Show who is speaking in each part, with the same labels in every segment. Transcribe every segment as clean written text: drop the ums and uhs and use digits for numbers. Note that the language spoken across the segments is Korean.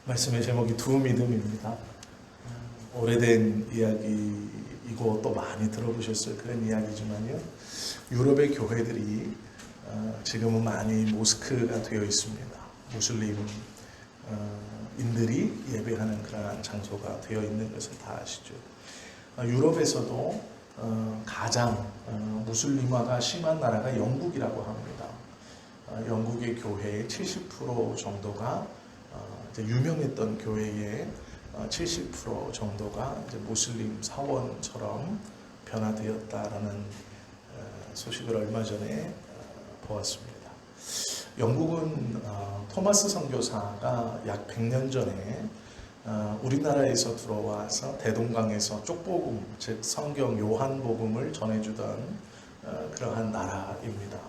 Speaker 1: 말씀의 제목이 두 믿음입니다. 오래된 이야기이고 또 많이 들어보셨을 그런 이야기지만요. 유럽의 교회들이 지금은 많이 모스크가 되어 있습니다. 무슬림 인들이 예배하는 그러한 장소가 되어 있는 것을 다 아시죠. 유럽에서도 가장 무슬림화가 심한 나라가 영국이라고 합니다. 영국의 교회의 70% 정도가 이제 유명했던 교회의 70% 정도가 이제 무슬림 사원처럼 변화되었다라는 소식을 얼마 전에 보았습니다. 영국은 토마스 선교사가 약 100년 전에 우리나라에서 들어와서 대동강에서 쪽복음, 즉 성경 요한복음을 전해주던 그러한 나라입니다.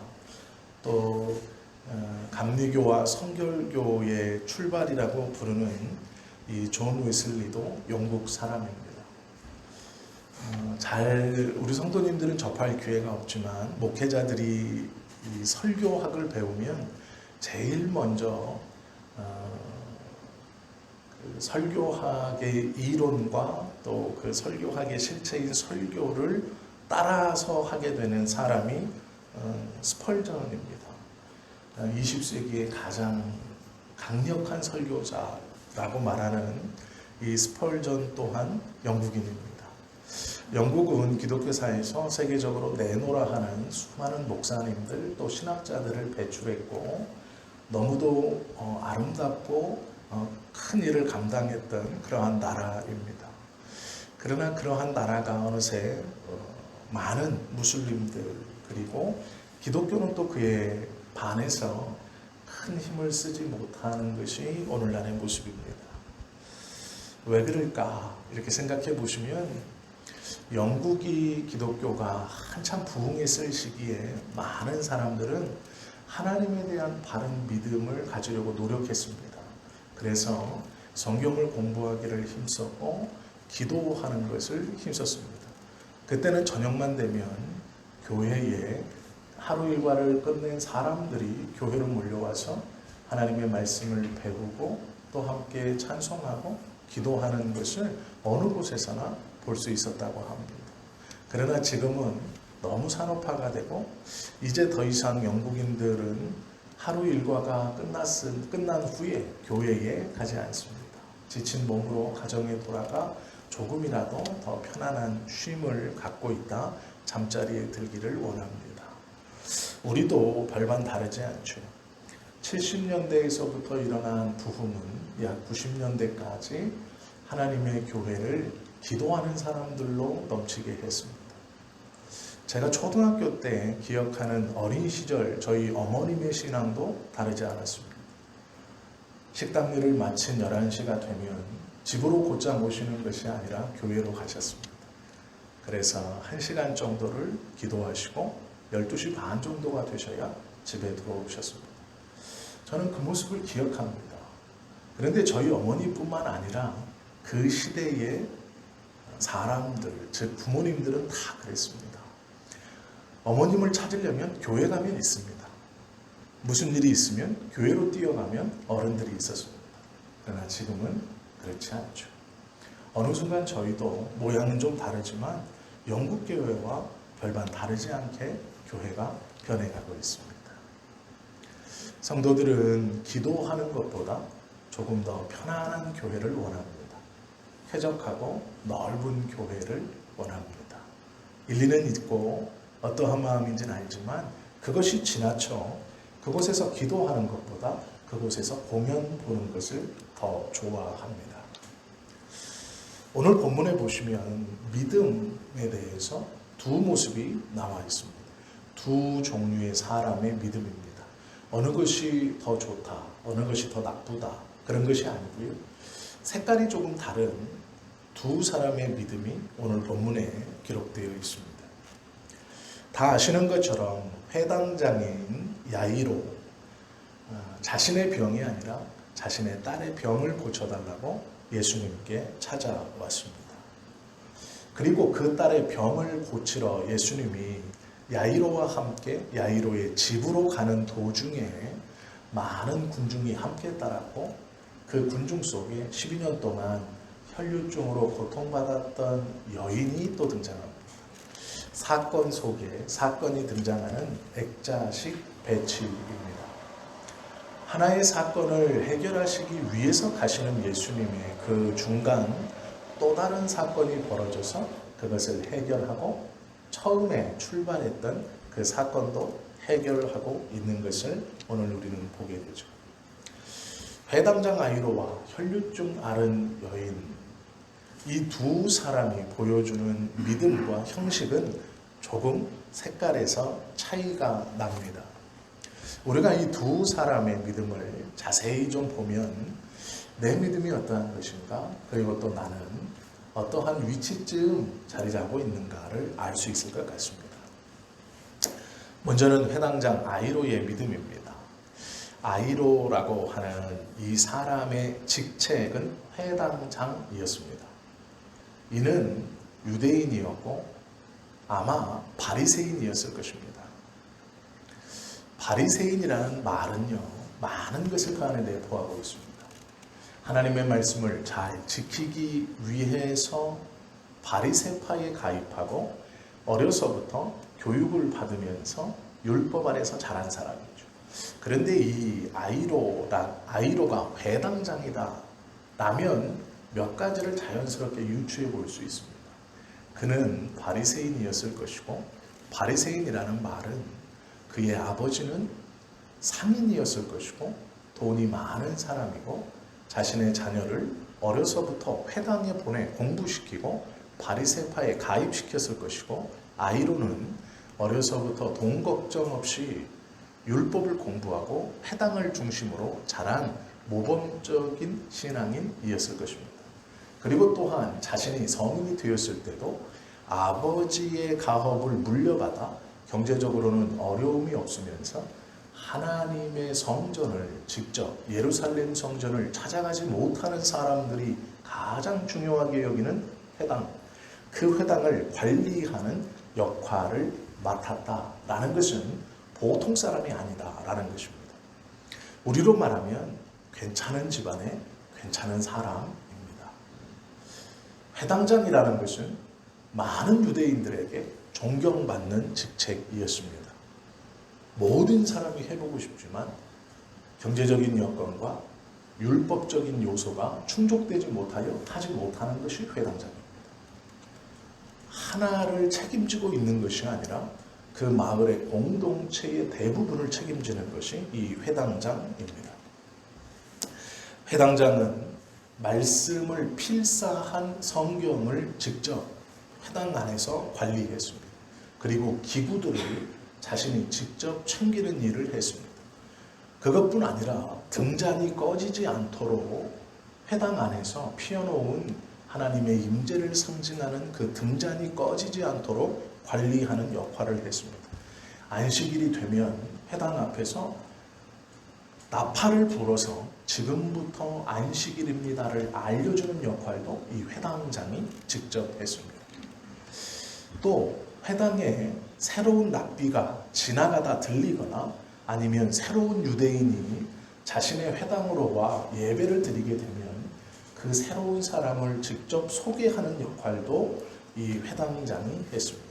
Speaker 1: 또 감리교와 성결교의 출발이라고 부르는 이 존 웨슬리도 영국 사람입니다. 우리 성도님들은 접할 기회가 없지만 목회자들이 이 설교학을 배우면 제일 먼저 그 설교학의 이론과 또 그 설교학의 실체인 설교를 따라서 하게 되는 사람이 스펄전입니다. 20세기의 가장 강력한 설교자라고 말하는 이 스펄전 또한 영국인입니다. 영국은 기독교사에서 세계적으로 내노라 하는 수많은 목사님들 또 신학자들을 배출했고 너무도 아름답고 큰 일을 감당했던 그러한 나라입니다. 그러나 그러한 나라가 어느새 많은 무슬림들 그리고 기독교는 또 그에 반해서 큰 힘을 쓰지 못하는 것이 오늘날의 모습입니다. 왜 그럴까 이렇게 생각해 보시면 영국이 기독교가 한참 부흥했을 시기에 많은 사람들은 하나님에 대한 바른 믿음을 가지려고 노력했습니다. 그래서 성경을 공부하기를 힘썼고 기도하는 것을 힘썼습니다. 그때는 저녁만 되면 교회에 하루 일과를 끝낸 사람들이 교회로 몰려와서 하나님의 말씀을 배우고 또 함께 찬송하고 기도하는 것을 어느 곳에서나 볼 수 있었다고 합니다. 그러나 지금은 너무 산업화가 되고 이제 더 이상 영국인들은 하루 일과가 끝난 후에 교회에 가지 않습니다. 지친 몸으로 가정에 돌아가 조금이라도 더 편안한 쉼을 갖고 있다 잠자리에 들기를 원합니다. 우리도 별반 다르지 않죠. 70년대에서부터 일어난 부흥은 약 90년대까지 하나님의 교회를 기도하는 사람들로 넘치게 했습니다. 제가 초등학교 때 기억하는 어린 시절 저희 어머님의 신앙도 다르지 않았습니다. 식당일을 마친 11시가 되면 집으로 곧장 오시는 것이 아니라 교회로 가셨습니다. 그래서 1시간 정도를 기도하시고 12시 반 정도가 되셔야 집에 들어오셨습니다. 저는 그 모습을 기억합니다. 그런데 저희 어머니뿐만 아니라 그 시대의 사람들, 즉 부모님들은 다 그랬습니다. 어머님을 찾으려면 교회 가면 있습니다. 무슨 일이 있으면 교회로 뛰어가면 어른들이 있었습니다. 그러나 지금은 그렇지 않죠. 어느 순간 저희도 모양은 좀 다르지만 영국 교회와 별반 다르지 않게 교회가 변해가고 있습니다. 성도들은 기도하는 것보다 조금 더 편안한 교회를 원합니다. 쾌적하고 넓은 교회를 원합니다. 일리는 있고 어떠한 마음인지는 알지만 그것이 지나쳐 그곳에서 기도하는 것보다 그곳에서 공연 보는 것을 더 좋아합니다. 오늘 본문에 보시면 믿음에 대해서 두 모습이 나와 있습니다. 두 종류의 사람의 믿음입니다. 어느 것이 더 좋다, 어느 것이 더 나쁘다 그런 것이 아니고요. 색깔이 조금 다른 두 사람의 믿음이 오늘 본문에 기록되어 있습니다. 다 아시는 것처럼 회당장인 야이로 자신의 병이 아니라 자신의 딸의 병을 고쳐달라고 예수님께 찾아왔습니다. 그리고 그 딸의 병을 고치러 예수님이 야이로와 함께 야이로의 집으로 가는 도중에 많은 군중이 함께 따랐고 그 군중 속에 12년 동안 혈류증으로 고통받았던 여인이 또 등장합니다. 사건 속에 사건이 등장하는 액자식 배치입니다. 하나의 사건을 해결하시기 위해서 가시는 예수님의 그 중간 또 다른 사건이 벌어져서 그것을 해결하고 처음에 출발했던 그 사건도 해결하고 있는 것을 오늘 우리는 보게 되죠. 회당장 아이로와 혈류증 앓은 여인, 이 두 사람이 보여주는 믿음과 형식은 조금 색깔에서 차이가 납니다. 우리가 이 두 사람의 믿음을 자세히 좀 보면 내 믿음이 어떠한 것인가, 그리고 또 나는 어떠한 위치쯤 자리 잡고 있는가를 알 수 있을 것 같습니다. 먼저는 회당장 아이로의 믿음입니다. 아이로라고 하는 이 사람의 직책은 회당장이었습니다. 이는 유대인이었고 아마 바리새인이었을 것입니다. 바리새인이라는 말은요, 많은 것을 그 안에 내포하고 있습니다. 하나님의 말씀을 잘 지키기 위해서 바리새파에 가입하고 어려서부터 교육을 받으면서 율법 안에서 자란 사람이죠. 그런데 이 아이로가 회당장이다 라면 몇 가지를 자연스럽게 유추해 볼 수 있습니다. 그는 바리새인이었을 것이고, 바리새인이라는 말은 그의 아버지는 상인이었을 것이고 돈이 많은 사람이고 자신의 자녀를 어려서부터 회당에 보내 공부시키고 바리새파에 가입시켰을 것이고, 아이로는 어려서부터 돈 걱정 없이 율법을 공부하고 회당을 중심으로 자란 모범적인 신앙인이었을 것입니다. 그리고 또한 자신이 성인이 되었을 때도 아버지의 가업을 물려받아 경제적으로는 어려움이 없으면서 하나님의 성전을 직접 예루살렘 성전을 찾아가지 못하는 사람들이 가장 중요하게 여기는 회당, 그 회당을 관리하는 역할을 맡았다라는 것은 보통 사람이 아니다라는 것입니다. 우리로 말하면 괜찮은 집안의 괜찮은 사람입니다. 회당장이라는 것은 많은 유대인들에게 존경받는 직책이었습니다. 모든 사람이 해보고 싶지만 경제적인 여건과 율법적인 요소가 충족되지 못하여 하지 못하는 것이 회당장입니다. 하나를 책임지고 있는 것이 아니라 그 마을의 공동체의 대부분을 책임지는 것이 이 회당장입니다. 회당장은 말씀을 필사한 성경을 직접 회당 안에서 관리했습니다. 그리고 기구들을 자신이 직접 챙기는 일을 했습니다. 그것뿐 아니라 등잔이 꺼지지 않도록 회당 안에서 피워놓은 하나님의 임재를 상징하는 그 등잔이 꺼지지 않도록 관리하는 역할을 했습니다. 안식일이 되면 회당 앞에서 나팔을 불어서 지금부터 안식일입니다를 알려주는 역할도 이 회당장이 직접 했습니다. 또 회당에 새로운 랍비가 지나가다 들리거나 아니면 새로운 유대인이 자신의 회당으로 와 예배를 드리게 되면 그 새로운 사람을 직접 소개하는 역할도 이 회당장이 했습니다.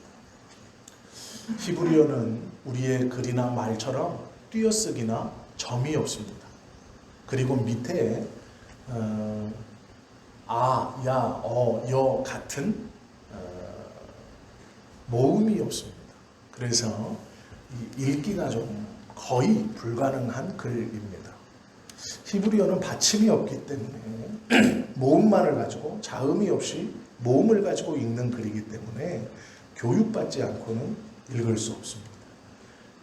Speaker 1: 히브리어는 우리의 글이나 말처럼 띄어쓰기나 점이 없습니다. 그리고 밑에 아, 야, 여 같은 모음이 없습니다. 그래서 읽기가 좀 거의 불가능한 글입니다. 히브리어는 받침이 없기 때문에 모음만을 가지고 자음이 없이 모음을 가지고 읽는 글이기 때문에 교육받지 않고는 읽을 수 없습니다.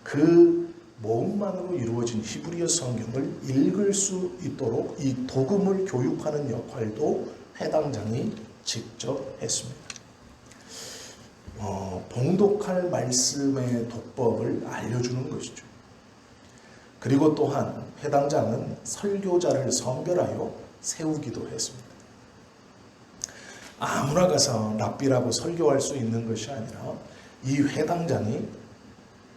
Speaker 1: 그 모음만으로 이루어진 히브리어 성경을 읽을 수 있도록 이 도금을 교육하는 역할도 회당장이 직접 했습니다. 봉독할 말씀의 독법을 알려주는 것이죠. 그리고 또한 회당장은 설교자를 선별하여 세우기도 했습니다. 아무나 가서 랍비라고 설교할 수 있는 것이 아니라 이 회당장이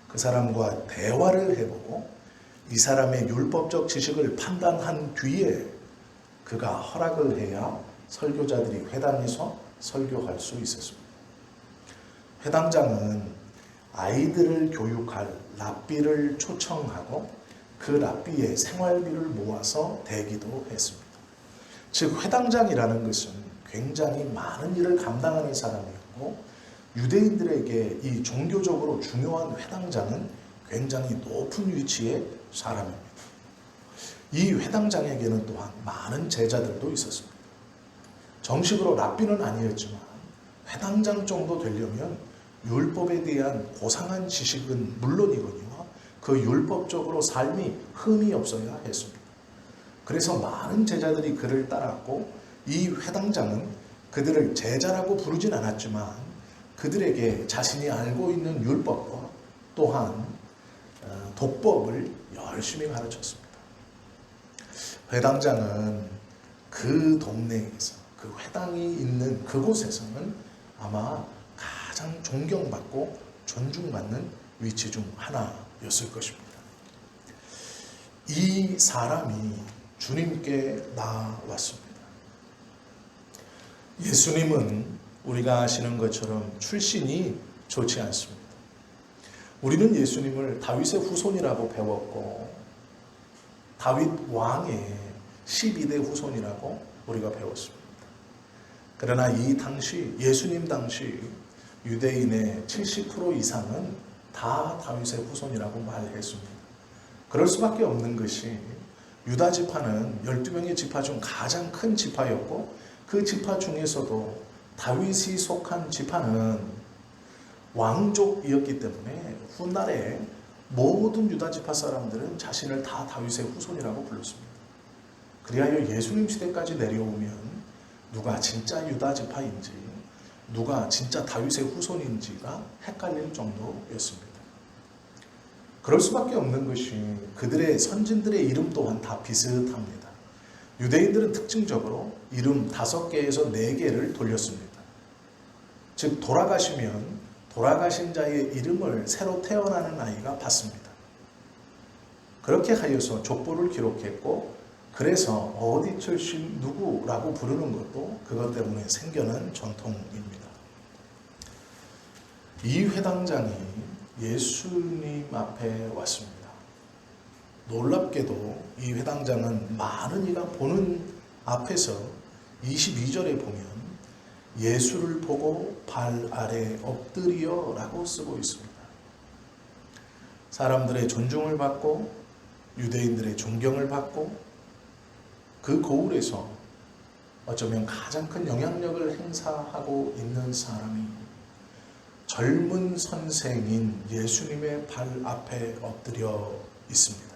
Speaker 1: 그 사람과 대화를 해보고 이 사람의 율법적 지식을 판단한 뒤에 그가 허락을 해야 설교자들이 회당에서 설교할 수 있었습니다. 회당장은 아이들을 교육할 랍비를 초청하고 그 랍비의 생활비를 모아서 대기도 했습니다. 즉 회당장이라는 것은 굉장히 많은 일을 감당하는 사람이었고, 유대인들에게 이 종교적으로 중요한 회당장은 굉장히 높은 위치의 사람입니다. 이 회당장에게는 또한 많은 제자들도 있었습니다. 정식으로 랍비는 아니었지만 회당장 정도 되려면 율법에 대한 고상한 지식은 물론이거니와 그 율법적으로 삶이 흠이 없어야 했습니다. 그래서 많은 제자들이 그를 따랐고, 이 회당장은 그들을 제자라고 부르진 않았지만 그들에게 자신이 알고 있는 율법과 또한 독법을 열심히 가르쳤습니다. 회당장은 그 동네에서, 그 회당이 있는 그곳에서는 아마 가장 존경받고 존중받는 위치 중 하나였을 것입니다. 이 사람이 주님께 나왔습니다. 예수님은 우리가 아시는 것처럼 출신이 좋지 않습니다. 우리는 예수님을 다윗의 후손이라고 배웠고, 다윗 왕의 12대 후손이라고 우리가 배웠습니다. 그러나 이 당시, 예수님 당시 유대인의 70% 이상은 다 다윗의 후손이라고 말했습니다. 그럴 수밖에 없는 것이, 유다 지파는 12명의 지파 중 가장 큰 지파였고, 그 지파 중에서도 다윗이 속한 지파는 왕족이었기 때문에 훗날에 모든 유다 지파 사람들은 자신을 다 다윗의 후손이라고 불렀습니다. 그리하여 예수님 시대까지 내려오면 누가 진짜 유다 지파인지 누가 진짜 다윗의 후손인지가 헷갈릴 정도였습니다. 그럴 수밖에 없는 것이, 그들의 선진들의 이름 또한 다 비슷합니다. 유대인들은 특징적으로 이름 5개에서 4개를 돌렸습니다. 즉 돌아가시면 돌아가신 자의 이름을 새로 태어나는 아이가 받습니다. 그렇게 하여서 족보를 기록했고, 그래서 어디 출신 누구라고 부르는 것도 그것 때문에 생겨난 전통입니다. 이 회당장이 예수님 앞에 왔습니다. 놀랍게도 이 회당장은 많은 이가 보는 앞에서 22절에 보면 예수를 보고 발 아래 엎드려 라고 쓰고 있습니다. 사람들의 존중을 받고 유대인들의 존경을 받고 그 거울에서 어쩌면 가장 큰 영향력을 행사하고 있는 사람이 젊은 선생인 예수님의 발 앞에 엎드려 있습니다.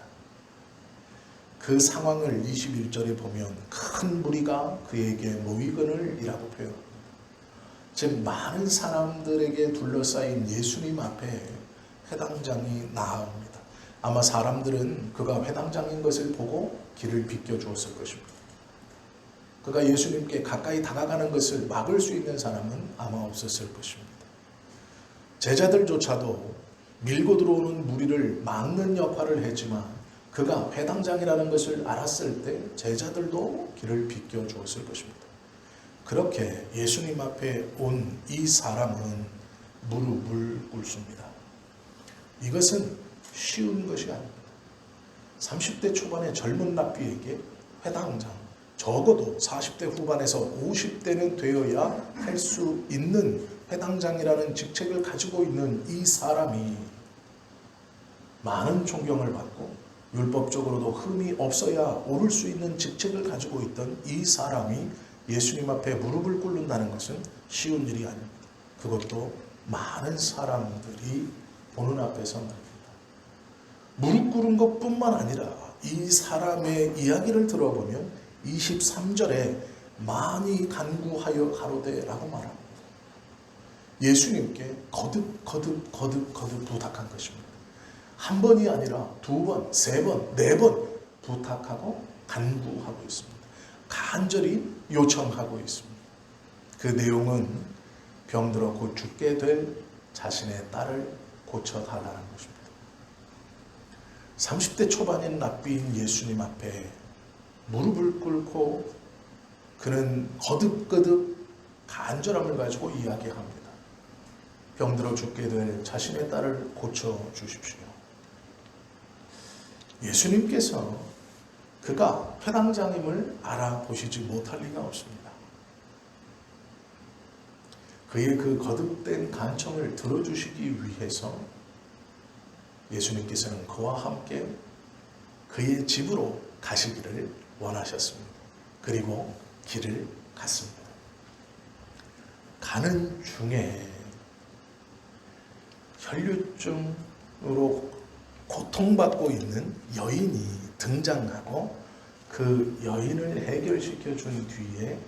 Speaker 1: 그 상황을 21절에 보면 큰 무리가 그에게 모이거늘이라고 표현합니다. 즉 많은 사람들에게 둘러싸인 예수님 앞에 회당장이 나아옵니다. 아마 사람들은 그가 회당장인 것을 보고 길을 비켜주었을 것입니다. 그가 예수님께 가까이 다가가는 것을 막을 수 있는 사람은 아마 없었을 것입니다. 제자들조차도 밀고 들어오는 무리를 막는 역할을 했지만 그가 회당장이라는 것을 알았을 때 제자들도 길을 비켜주었을 것입니다. 그렇게 예수님 앞에 온 이 사람은 무릎을 꿇습니다. 이것은 쉬운 것이 아닙니다. 30대 초반의 젊은 랍비에게 회당장, 적어도 40대 후반에서 50대는 되어야 할 수 있는 회당장이라는 직책을 가지고 있는 이 사람이 많은 존경을 받고 율법적으로도 흠이 없어야 오를 수 있는 직책을 가지고 있던 이 사람이 예수님 앞에 무릎을 꿇는다는 것은 쉬운 일이 아닙니다. 그것도 많은 사람들이 보는 앞에서 말입니다. 무릎 꿇은 것뿐만 아니라 이 사람의 이야기를 들어보면 23절에 많이 간구하여 가로되라고 말합니다. 예수님께 거듭 부탁한 것입니다. 한 번이 아니라 2번, 3번, 4번 부탁하고 간구하고 있습니다. 간절히 요청하고 있습니다. 그 내용은 병들어 곧 죽게 될 자신의 딸을 고쳐달라는 것입니다. 30대 초반인 랍비인 예수님 앞에 무릎을 꿇고 그는 거듭거듭 간절함을 가지고 이야기합니다. 병들어 죽게 될 자신의 딸을 고쳐주십시오. 예수님께서 그가 회당장임을 알아보시지 못할 리가 없습니다. 그의 그 거듭된 간청을 들어주시기 위해서 예수님께서는 그와 함께 그의 집으로 가시기를 원하셨습니다. 그리고 길을 갔습니다. 가는 중에 혈류증으로 고통받고 있는 여인이 등장하고 그 여인을 해결시켜 준 뒤에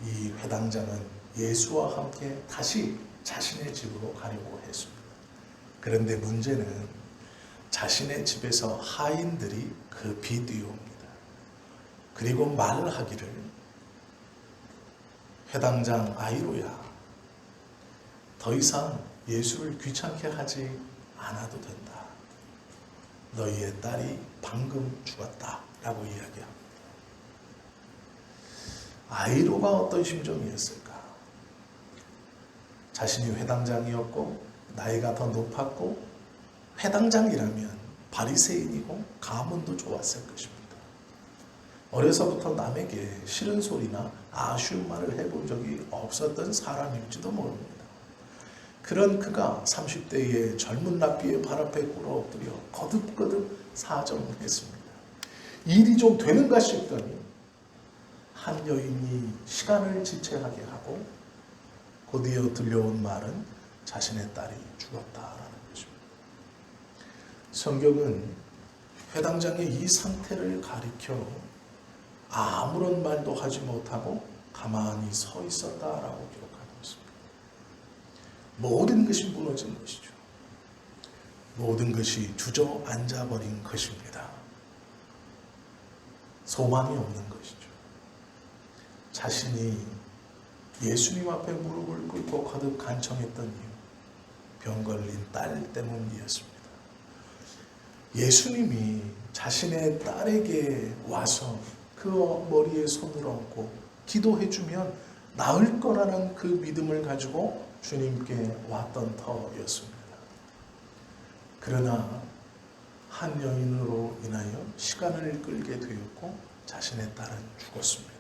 Speaker 1: 이 회당장은 예수와 함께 다시 자신의 집으로 가려고 했습니다. 그런데 문제는 자신의 집에서 하인들이 급히 뛰어옵니다. 그리고 말을 하기를 회당장 아이로야, 더 이상 예수를 귀찮게 하지 않아도 된다. 너희의 딸이 방금 죽었다 라고 이야기합니다. 아이로가 어떤 심정이었을까? 자신이 회당장이었고 나이가 더 높았고 회당장이라면 바리새인이고 가문도 좋았을 것입니다. 어려서부터 남에게 싫은 소리나 아쉬운 말을 해본 적이 없었던 사람일지도 모릅니다. 그런 그가 30대의 젊은 랍비의 발 앞에 꿇어엎드려 거듭거듭 사정했습니다. 일이 좀 되는가 싶더니 한 여인이 시간을 지체하게 하고 곧이어 들려온 말은 자신의 딸이 죽었다라는 것입니다. 성경은 회당장의 이 상태를 가리켜 아무런 말도 하지 못하고 가만히 서 있었다라고 기록하고 있습니다. 모든 것이 무너진 것이죠. 모든 것이 주저앉아 버린 것입니다. 소망이 없는 것이죠. 자신이 예수님 앞에 무릎을 꿇고 거듭 간청했던 이유, 병 걸린 딸 때문이었습니다. 예수님이 자신의 딸에게 와서 그 머리에 손을 얹고 기도해주면 나을 거라는 그 믿음을 가지고 주님께 왔던 터였습니다. 그러나 한 여인으로 인하여 시간을 끌게 되었고 자신의 딸은 죽었습니다.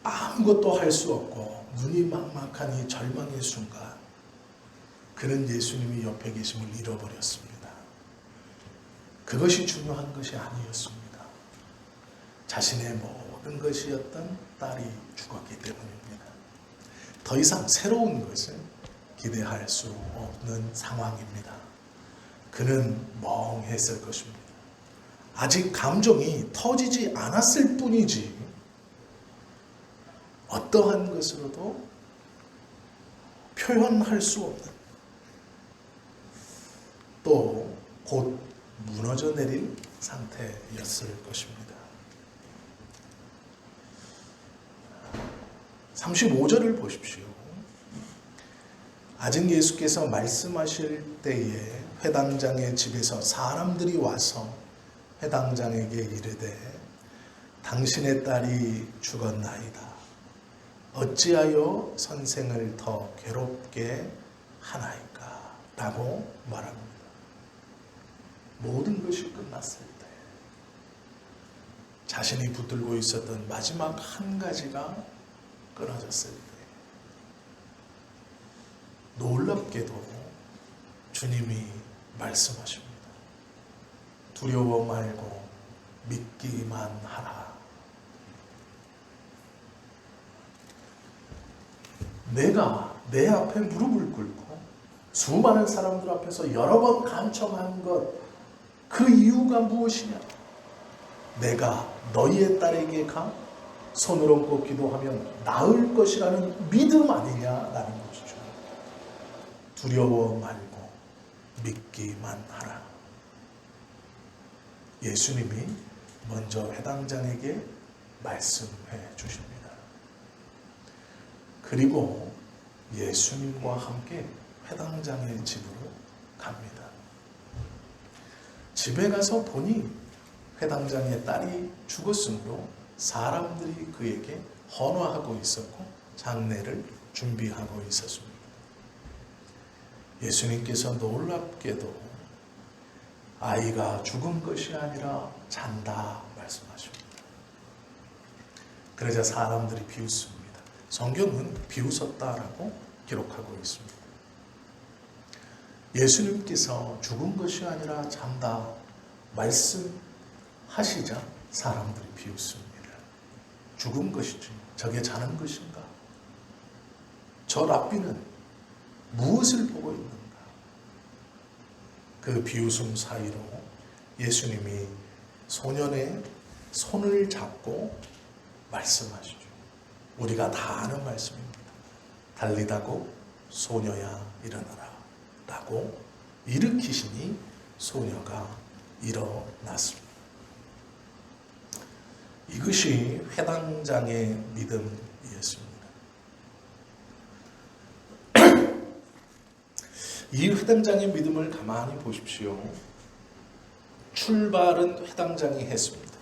Speaker 1: 아무것도 할 수 없고 눈이 막막하니 절망의 순간 그는 예수님이 옆에 계심을 잃어버렸습니다. 그것이 중요한 것이 아니었습니다. 자신의 모든 것이었던 딸이 죽었기 때문입니다. 더 이상 새로운 것을 기대할 수 없는 상황입니다. 그는 멍했을 것입니다. 아직 감정이 터지지 않았을 뿐이지 어떠한 것으로도 표현할 수 없는 또 곧 무너져 내릴 상태였을 것입니다. 35절을 보십시오. 아직 예수께서 말씀하실 때에 회당장의 집에서 사람들이 와서 회당장에게 이르되 당신의 딸이 죽었나이다. 어찌하여 선생을 더 괴롭게 하나이까? 라고 말합니다. 모든 것이 끝났을 때 자신이 붙들고 있었던 마지막 한 가지가 끊어졌을 때 놀랍게도 주님이 말씀하십니다. 두려워 말고 믿기만 하라. 내가 내 앞에 무릎을 꿇고 수많은 사람들 앞에서 여러 번 간청한 것, 그 이유가 무엇이냐? 내가 너희의 딸에게 가 손을 얹고 기도하면 나을 것이라는 믿음 아니냐라는 것이죠. 두려워 말고 믿기만 하라. 예수님이 먼저 회당장에게 말씀해 주십니다. 그리고 예수님과 함께 회당장의 집으로 갑니다. 집에 가서 보니 회당장의 딸이 죽었으므로 사람들이 그에게 헌화하고 있었고 장례를 준비하고 있었습니다. 예수님께서 놀랍게도 아이가 죽은 것이 아니라 잔다 말씀하십니다. 그러자 사람들이 비웃습니다. 성경은 비웃었다라고 기록하고 있습니다. 예수님께서 죽은 것이 아니라 잔다 말씀하시자 사람들이 비웃습니다. 죽은 것이지 저게 자는 것인가? 저 랍비는 무엇을 보고 있는가? 그 비웃음 사이로 예수님이 소년의 손을 잡고 말씀하시죠. 우리가 다 아는 말씀입니다. 달리다고 소녀야 일어나라 라고 일으키시니 소녀가 일어났습니다. 이것이 회당장의 믿음이었습니다. 이 회당장의 믿음을 가만히 보십시오. 출발은 회당장이 했습니다.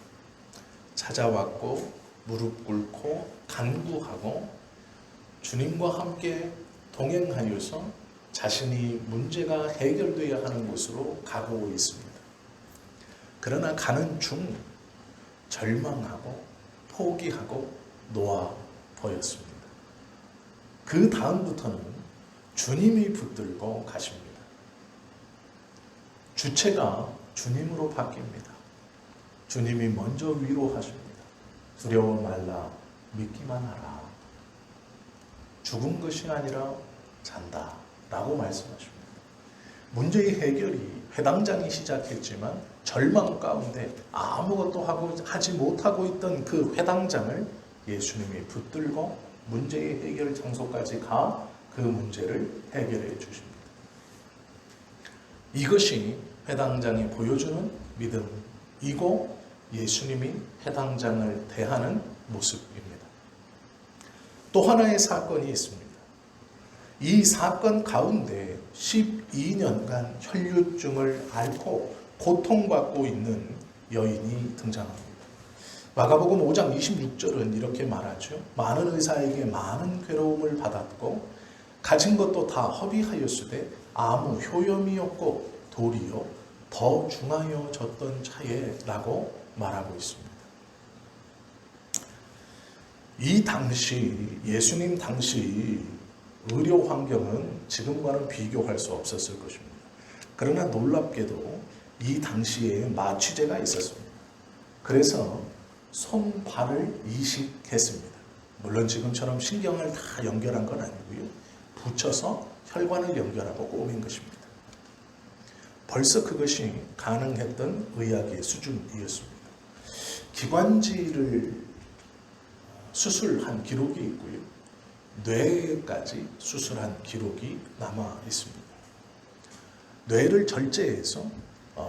Speaker 1: 찾아왔고 무릎 꿇고 간구하고 주님과 함께 동행하여서 자신이 문제가 해결되어야 하는 곳으로 가고 있습니다. 그러나 가는 중 절망하고 포기하고 놓아 버렸습니다. 그 다음부터는 주님이 붙들고 가십니다. 주체가 주님으로 바뀝니다. 주님이 먼저 위로하십니다. 두려워 말라 믿기만 하라. 죽은 것이 아니라 잔다 라고 말씀하십니다. 문제의 해결이 회당장이 시작했지만 절망 가운데 아무것도 하지 못하고 있던 그 회당장을 예수님이 붙들고 문제의 해결 장소까지 가 그 문제를 해결해 주십니다. 이것이 회당장이 보여주는 믿음이고 예수님이 회당장을 대하는 모습입니다. 또 하나의 사건이 있습니다. 이 사건 가운데 12년간 혈류증을 앓고 고통받고 있는 여인이 등장합니다. 마가복음 5장 26절은 이렇게 말하죠. 많은 의사에게 많은 괴로움을 받았고 가진 것도 다 허비하였으되 아무 효염이 없고 도리어 더 중하여졌던 차에 라고 말하고 있습니다. 이 당시 예수님 당시 의료 환경은 지금과는 비교할 수 없었을 것입니다. 그러나 놀랍게도 이 당시에 마취제가 있었습니다. 그래서 손발을 이식했습니다. 물론 지금처럼 신경을 다 연결한 건 아니고요. 붙여서 혈관을 연결하고 꼬맨 것입니다. 벌써 그것이 가능했던 의학의 수준이었습니다. 기관지를 수술한 기록이 있고요. 뇌까지 수술한 기록이 남아 있습니다. 뇌를 절제해서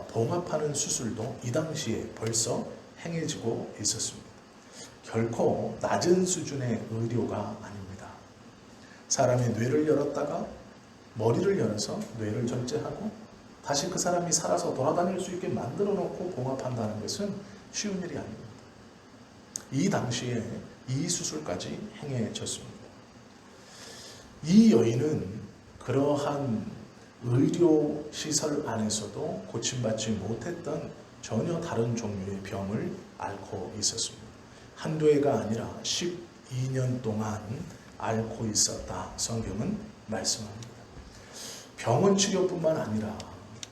Speaker 1: 봉합하는 수술도 이 당시에 벌써 행해지고 있었습니다. 결코 낮은 수준의 의료가 아닙니다. 사람의 뇌를 열었다가 머리를 열어서 뇌를 절제하고 다시 그 사람이 살아서 돌아다닐 수 있게 만들어 놓고 봉합한다는 것은 쉬운 일이 아닙니다. 이 당시에 이 수술까지 행해졌습니다. 이 여인은 그러한 의료시설 안에서도 고침받지 못했던 전혀 다른 종류의 병을 앓고 있었습니다. 한두 해가 아니라 12년 동안 앓고 있었다. 성경은 말씀합니다. 병원 치료뿐만 아니라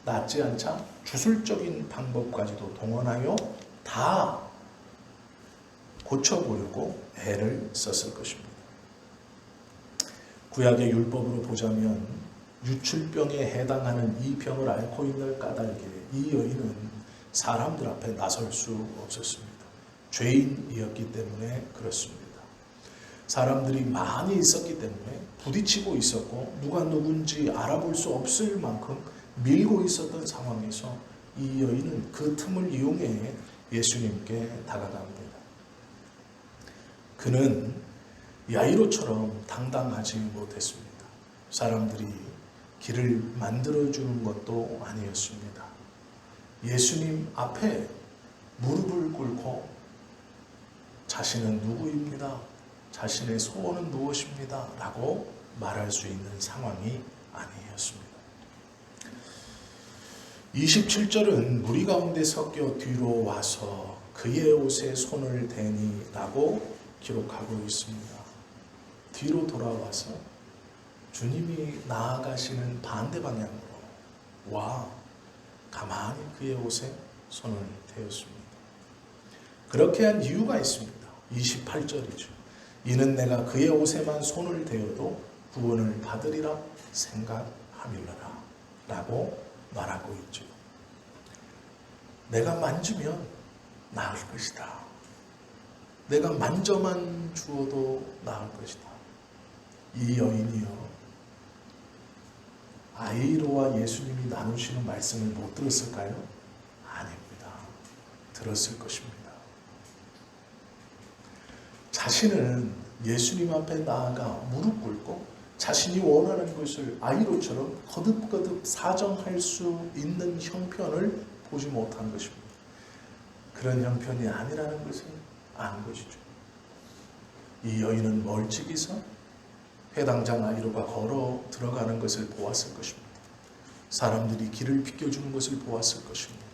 Speaker 1: 낫지 않자 주술적인 방법까지도 동원하여 다 고쳐보려고 애를 썼을 것입니다. 구약의 율법으로 보자면 유출병에 해당하는 이 병을 앓고 있는 까닭에 이 여인은 사람들 앞에 나설 수 없었습니다. 죄인이었기 때문에 그렇습니다. 사람들이 많이 있었기 때문에 부딪히고 있었고 누가 누군지 알아볼 수 없을 만큼 밀고 있었던 상황에서 이 여인은 그 틈을 이용해 예수님께 다가갑니다. 그는 야이로처럼 당당하지 못했습니다. 사람들이 길을 만들어주는 것도 아니었습니다. 예수님 앞에 무릎을 꿇고 자신은 누구입니다. 자신의 소원은 무엇입니다. 라고 말할 수 있는 상황이 아니었습니다. 27절은 무리 가운데 섞여 뒤로 와서 그의 옷에 손을 대니 라고 기록하고 있습니다. 뒤로 돌아와서 주님이 나아가시는 반대 방향으로 와 가만히 그의 옷에 손을 대었습니다. 그렇게 한 이유가 있습니다. 28절이죠. 이는 내가 그의 옷에만 손을 대어도 구원을 받으리라 생각함이로라 라고 말하고 있죠. 내가 만지면 나을 것이다. 내가 만져만 주어도 나을 것이다. 이 여인이요, 아이로와 예수님이 나누시는 말씀을 못 들었을까요? 아닙니다. 들었을 것입니다. 자신은 예수님 앞에 나아가 무릎 꿇고 자신이 원하는 것을 아이로처럼 거듭거듭 사정할 수 있는 형편을 보지 못한 것입니다. 그런 형편이 아니라는 것을 아는 것이죠. 이 여인은 멀찍이서 회당장 아이로가 걸어 들어가는 것을 보았을 것입니다. 사람들이 길을 비켜주는 것을 보았을 것입니다.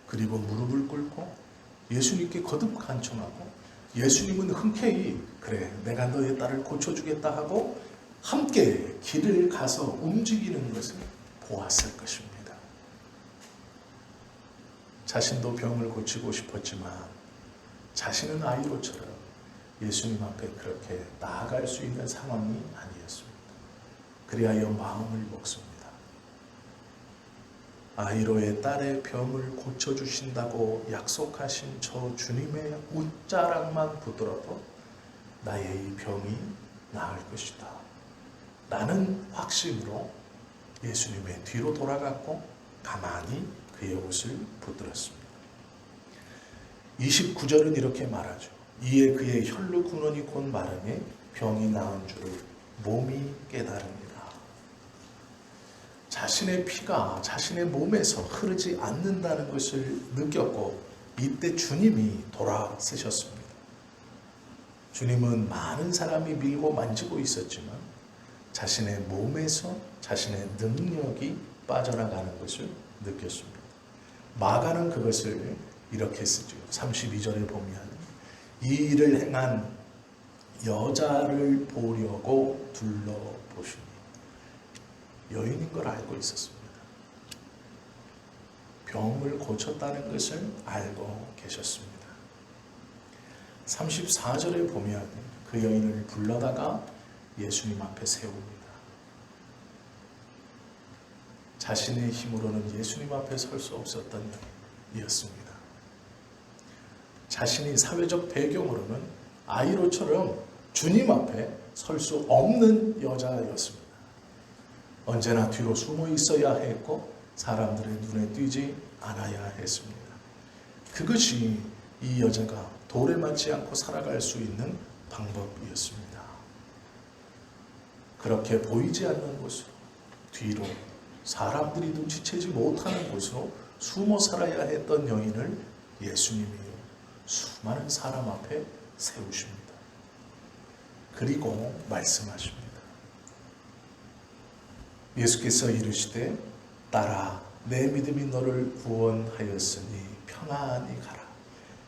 Speaker 1: 그리고 무릎을 꿇고 예수님께 거듭 간청하고 예수님은 흔쾌히 그래 내가 너의 딸을 고쳐주겠다 하고 함께 길을 가서 움직이는 것을 보았을 것입니다. 자신도 병을 고치고 싶었지만 자신은 아이로처럼 예수님 앞에 그렇게 나아갈 수 있는 상황이 아니었습니다. 그리하여 마음을 먹습니다. 아이로의 딸의 병을 고쳐주신다고 약속하신 저 주님의 옷자락만 붙들어도 나의 이 병이 나을 것이다. 라는 확신으로 예수님의 뒤로 돌아갔고 가만히 그의 옷을 붙들었습니다. 29절은 이렇게 말하죠. 이에 그의 혈루 군원이 곧 마르니 병이 나은 줄을 몸이 깨달습니다. 자신의 피가 자신의 몸에서 흐르지 않는다는 것을 느꼈고 이때 주님이 돌아서셨습니다. 주님은 많은 사람이 밀고 만지고 있었지만 자신의 몸에서 자신의 능력이 빠져나가는 것을 느꼈습니다. 마가는 그것을 이렇게 쓰죠. 32절에 보면 이 일을 행한 여자를 보려고 둘러보시니 여인인 걸 알고 있었습니다. 병을 고쳤다는 것을 알고 계셨습니다. 34절에 보면 그 여인을 불러다가 예수님 앞에 세웁니다. 자신의 힘으로는 예수님 앞에 설 수 없었던 여인이었습니다. 자신이 사회적 배경으로는 아이로처럼 주님 앞에 설 수 없는 여자였습니다. 언제나 뒤로 숨어 있어야 했고 사람들의 눈에 띄지 않아야 했습니다. 그것이 이 여자가 돌에 맞지 않고 살아갈 수 있는 방법이었습니다. 그렇게 보이지 않는 곳으로 뒤로 사람들이 눈치채지 못하는 곳으로 숨어 살아야 했던 여인을 예수님이 수많은 사람 앞에 세우십니다. 그리고 말씀하십니다. 예수께서 이르시되 딸아 내 믿음이 너를 구원하였으니 평안히 가라.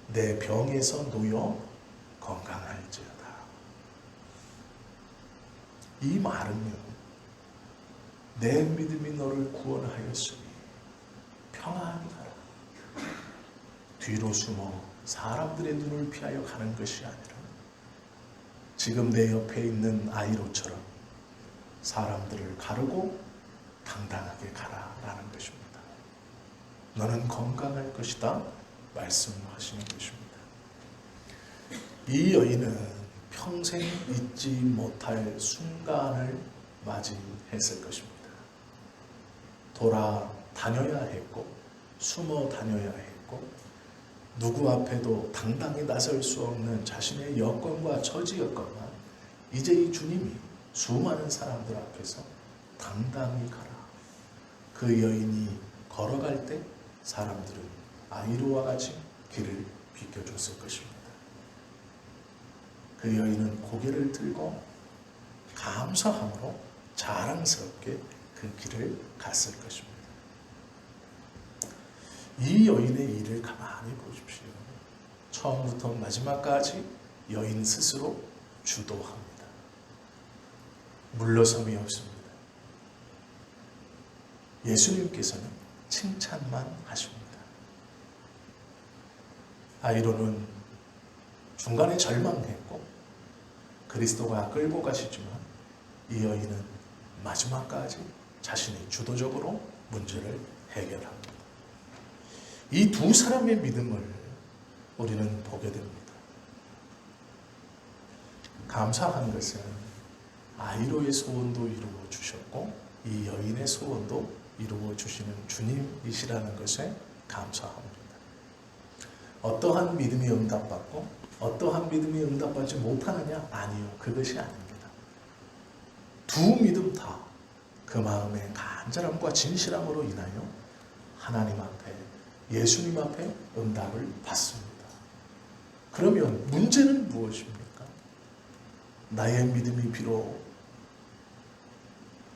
Speaker 1: 내 병에서 놓여 건강할지어다. 이 말은요, 내 믿음이 너를 구원하였으니 평안히 가라. 뒤로 숨어 사람들의 눈을 피하여 가는 것이 아니라 지금 내 옆에 있는 아이로처럼 사람들을 가르고 당당하게 가라라는 것입니다. 너는 건강할 것이다 말씀하시는 것입니다. 이 여인은 평생 잊지 못할 순간을 맞이했을 것입니다. 돌아다녀야 했고 숨어 다녀야 했고 누구 앞에도 당당히 나설 수 없는 자신의 여건과 처지였건만 이제 이 주님이 수많은 사람들 앞에서 당당히 가라. 그 여인이 걸어갈 때 사람들은 아이로와 같이 길을 비켜줬을 것입니다. 그 여인은 고개를 들고 감사함으로 자랑스럽게 그 길을 갔을 것입니다. 이 여인의 일을 가만히 보십시오. 처음부터 마지막까지 여인 스스로 주도합니다. 물러섬이 없습니다. 예수님께서는 칭찬만 하십니다. 아이로는 중간에 절망했고 그리스도가 끌고 가시지만 이 여인은 마지막까지 자신이 주도적으로 문제를 해결합니다. 이 두 사람의 믿음을 우리는 보게 됩니다. 감사한 것은 아이로의 소원도 이루어 주셨고 이 여인의 소원도 이루어 주시는 주님이시라는 것에 감사합니다. 어떠한 믿음이 응답받고 어떠한 믿음이 응답받지 못하느냐? 아니요. 그것이 아닙니다. 두 믿음 다 그 마음의 간절함과 진실함으로 인하여 하나님 앞에 예수님 앞에 응답을 받습니다. 그러면 문제는 무엇입니까? 나의 믿음이 비록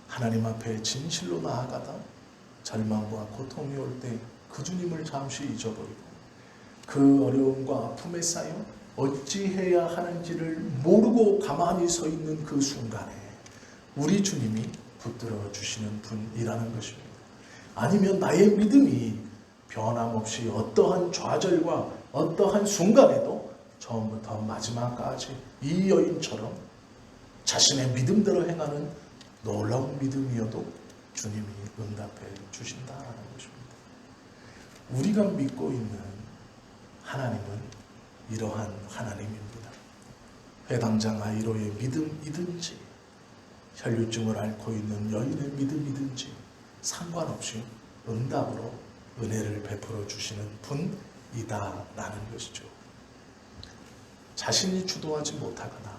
Speaker 1: 하나님 앞에 진실로 나아가다 절망과 고통이 올 때 그 주님을 잠시 잊어버리고 그 어려움과 아픔에 쌓여 어찌해야 하는지를 모르고 가만히 서 있는 그 순간에 우리 주님이 붙들어 주시는 분이라는 것입니다. 아니면 나의 믿음이 변함없이 어떠한 좌절과 어떠한 순간에도 처음부터 마지막까지 이 여인처럼 자신의 믿음대로 행하는 놀라운 믿음이어도 주님이 응답해 주신다라는 것입니다. 우리가 믿고 있는 하나님은 이러한 하나님입니다. 회당장 아이로의 믿음이든지 혈류증을 앓고 있는 여인의 믿음이든지 상관없이 응답으로 은혜를 베풀어 주시는 분이다라는 것이죠. 자신이 주도하지 못하거나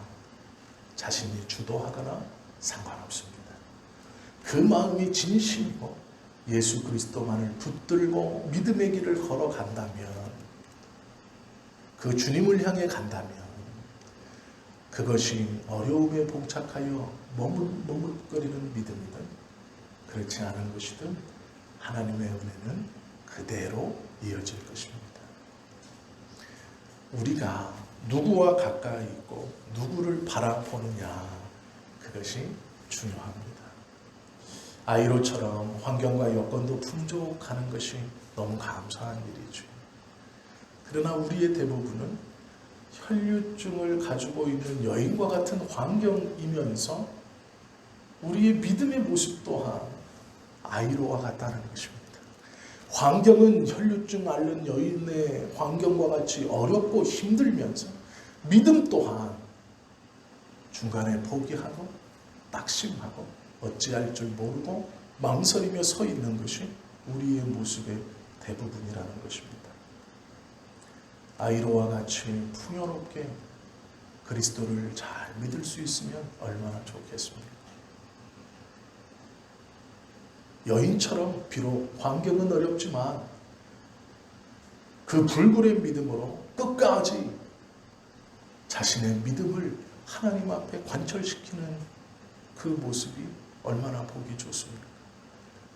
Speaker 1: 자신이 주도하거나 상관없습니다. 그 마음이 진심이고 예수 그리스도만을 붙들고 믿음의 길을 걸어간다면 그 주님을 향해 간다면 그것이 어려움에 봉착하여 머뭇거리는 믿음이든 그렇지 않은 것이든 하나님의 은혜는 그대로 이어질 것입니다. 우리가 누구와 가까이 있고 누구를 바라보느냐 그것이 중요합니다. 아이로처럼 환경과 여건도 풍족하는 것이 너무 감사한 일이죠. 그러나 우리의 대부분은 혈류증을 가지고 있는 여인과 같은 환경이면서 우리의 믿음의 모습 또한 아이로와 같다는 것입니다. 환경은 혈류증 앓는 여인의 환경과 같이 어렵고 힘들면서 믿음 또한 중간에 포기하고 낙심하고 어찌할 줄 모르고 망설이며 서 있는 것이 우리의 모습의 대부분이라는 것입니다. 아이로와 같이 풍요롭게 그리스도를 잘 믿을 수 있으면 얼마나 좋겠습니까? 여인처럼 비록 환경은 어렵지만 그 불굴의 믿음으로 끝까지 자신의 믿음을 하나님 앞에 관철시키는 그 모습이 얼마나 보기 좋습니까?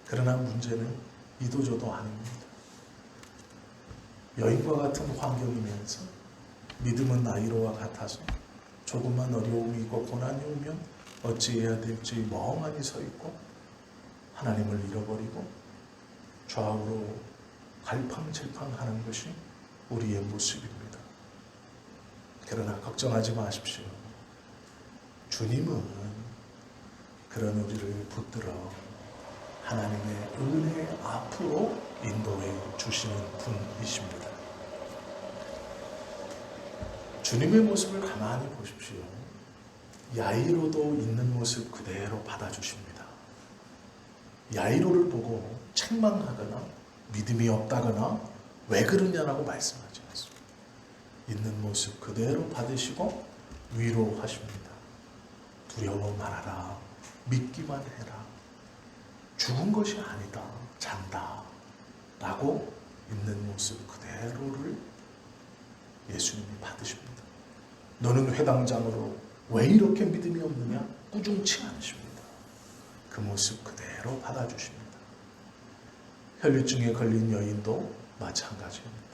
Speaker 1: 그러나 문제는 이도저도 아닙니다. 여인과 같은 환경이면서 믿음은 아이로와 같아서 조금만 어려움이 있고 고난이 오면 어찌해야 될지 멍하니 서 있고 하나님을 잃어버리고 좌우로 갈팡질팡하는 것이 우리의 모습입니다. 그러나 걱정하지 마십시오. 주님은 그런 우리를 붙들어 하나님의 은혜 앞으로 인도해 주시는 분이십니다. 주님의 모습을 가만히 보십시오. 야이로도 있는 모습 그대로 받아주십니다. 야이로를 보고 책망하거나 믿음이 없다거나 왜 그러냐라고 말씀하지 않습니다. 있는 모습 그대로 받으시고 위로하십니다. 두려워 말아라. 믿기만 해라. 죽은 것이 아니다. 잔다. 라고 있는 모습 그대로를 예수님이 받으십니다. 너는 회당장으로 왜 이렇게 믿음이 없느냐? 꾸중치 않으십니다. 그 모습 그대로 받아주십니다. 혈류증에 걸린 여인도 마찬가지입니다.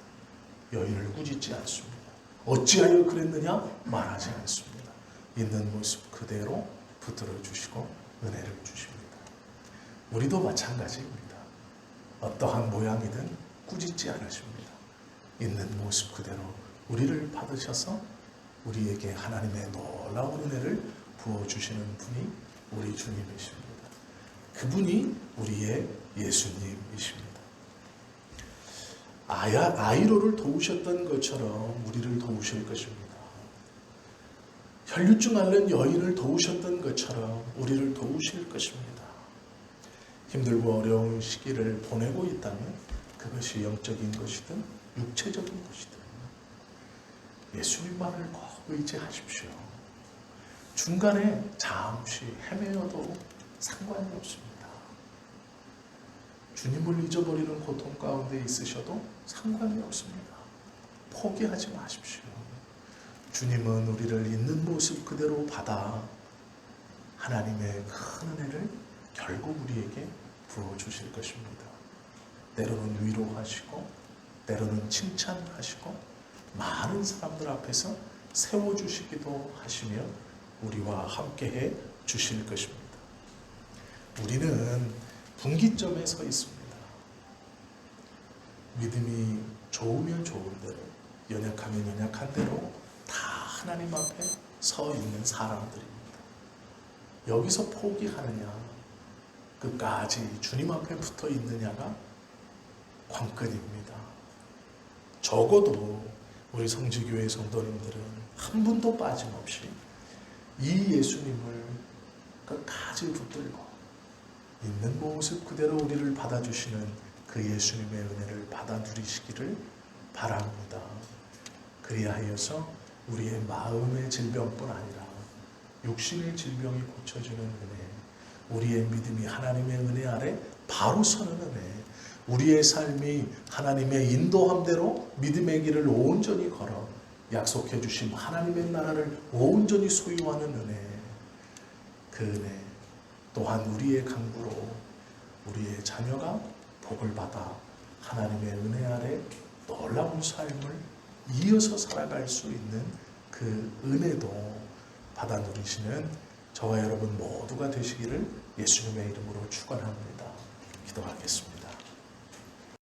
Speaker 1: 여인을 꾸짖지 않습니다. 어찌하여 그랬느냐? 말하지 않습니다. 있는 모습 그대로 붙들어 주시고 은혜를 주십니다. 우리도 마찬가지입니다. 어떠한 모양이든 꾸짖지 않으십니다. 있는 모습 그대로 우리를 받으셔서 우리에게 하나님의 놀라운 은혜를 부어주시는 분이 우리 주님이십니다. 그분이 우리의 예수님이십니다. 아이로를 도우셨던 것처럼 우리를 도우실 것입니다. 혈류증 앓는 여인을 도우셨던 것처럼 우리를 도우실 것입니다. 힘들고 어려운 시기를 보내고 있다면 그것이 영적인 것이든 육체적인 것이든 예수님만을 꼭 의지하십시오. 중간에 잠시 헤매어도 상관이 없습니다. 주님을 잊어버리는 고통 가운데 있으셔도 상관이 없습니다. 포기하지 마십시오. 주님은 우리를 있는 모습 그대로 받아 하나님의 큰 은혜를 결국 우리에게 부어주실 것입니다. 때로는 위로하시고 때로는 칭찬하시고 많은 사람들 앞에서 세워주시기도 하시며 우리와 함께해 주실 것입니다. 우리는 분기점에 서 있습니다. 믿음이 좋으면 좋은 대로, 연약하면 연약한 대로 다 하나님 앞에 서 있는 사람들입니다. 여기서 포기하느냐, 끝까지 주님 앞에 붙어 있느냐가 관건입니다. 적어도 우리 성지교회 성도님들은 한 분도 빠짐없이 이 예수님을 끝까지 붙들고 있는 모습 그대로 우리를 받아주시는 그 예수님의 은혜를 받아 누리시기를 바랍니다. 그리하여서 우리의 마음의 질병뿐 아니라 육신의 질병이 고쳐지는 은혜, 우리의 믿음이 하나님의 은혜 아래 바로 서는 은혜, 우리의 삶이 하나님의 인도함대로 믿음의 길을 온전히 걸어 약속해 주신 하나님의 나라를 온전히 소유하는 은혜, 그 은혜 또한 우리의 강구로 우리의 자녀가 복을 받아 하나님의 은혜 아래 놀라운 삶을 이어서 살아갈 수 있는 그 은혜도 받아 누리시는 저와 여러분 모두가 되시기를 예수님의 이름으로 축원합니다. 기도하겠습니다.